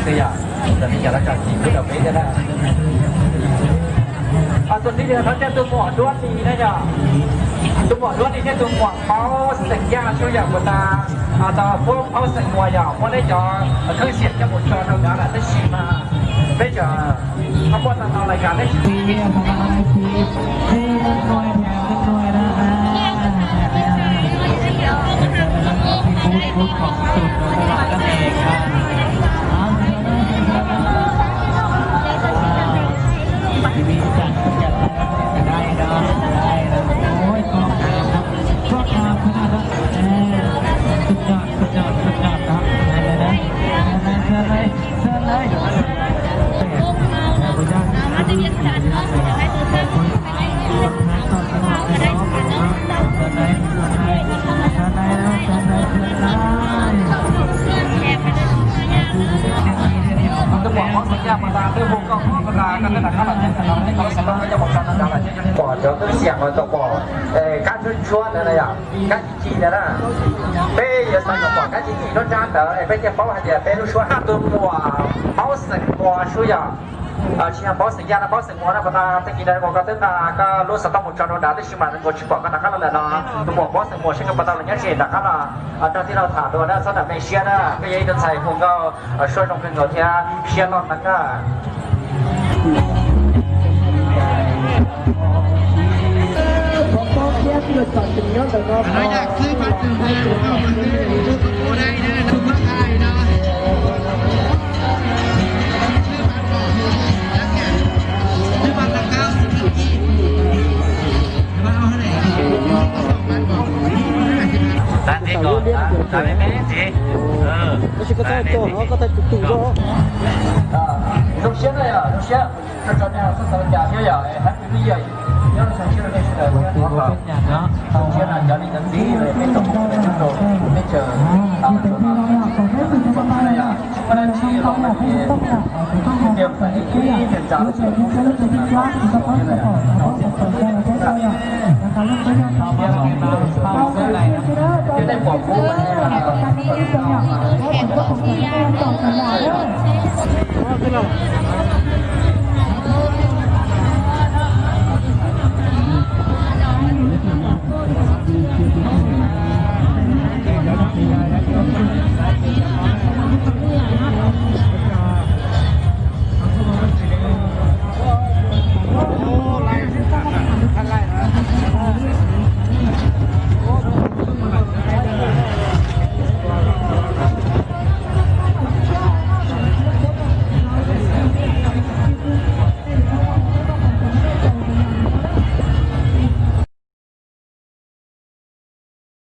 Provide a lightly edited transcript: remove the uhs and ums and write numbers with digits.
cái gìแต่นี่อย่าละกันที่เราไม่ได้นะตัวนี้เดี๋ยวเขาจะตัวหมอด้วนนี้นะจ๊ะตัวหมอด้วนนี้เนี่ยตัวหมอเขาสัญญาช่วยอย่างบรรดาแต่พวกเขาสัญญาอย่างเพราะได้จะเคยเสียจะหมดจอเราแล้วแหละได้ชิมมาได้จะเขาบอกทำรายการได้ชิมของสุดระดับกันเองครับทีวีจัดได้นะได้นะโอ้ยกองน้ำครับกองน้ำขนาดนั้นสุดยอดครับได้เลยนะเชิญเลยผู้จ้างมาจะเรียนการเนาะอยากให้ตัวท่านคนไทยต่อจังหวัดจะได้ผ่านเนาะเชิญเลยจะบอกว่าสัญญาบรรดาเรื่องวงก็บรรดากันตั้งแต่ขั้นหลังจากนั้นเขาสามารถจะบอกกันตั้งแต่ก่อนเดี๋ยวต้องเสียงมันต้องบอกการชวนอะไรอย่างการจีนนะเป้ยสั่งบอกการจีนรถจ้างแต่เป้จะบอกว่าเดี๋ยวเป้รู้ชวนห้ามตัวมัวเขาสั่งมัวช่วยอย่างเชียร์บอสสัญญาณบอสสัญญาณบรรดาตะกี้ได้บอกกันตั้งแต่ก็รู้สัตว์หมดจานดาได้ชิมมันก็ชิมบอกกันนะครับแล้วนะตัวบอกบอสสัญญาณเช่นกับบรรดาอะไรเงี้ยเช่นนะครับตอนที่เราถามดูนะสำหรับในเชียร์นะก็ยังจะใส่คงก็ช่วยลงทุนกับเทียเชียร์นอนนะก็เราอยากซื้อบัตรซื้อได้เอามาซื้อลูกโตได้นะลูกผู้ชายเนาะซื้อบัตรละ90 นาทีมาเอาเท่าไหร่ร้านนี้ก่อนร้านนี้ไม่สิไม่ใช่ก็ต้องโจ้เขาก็ต้องตู่โจ้首先呢呀，首先这这边是咱们家庭呀，还不是也，要是想去那是的，首先呢家里人地嘞，没懂，没懂，没这，他们说嘛，说嘛呀，我来去老那边，别分别家的钱，就在广播呢。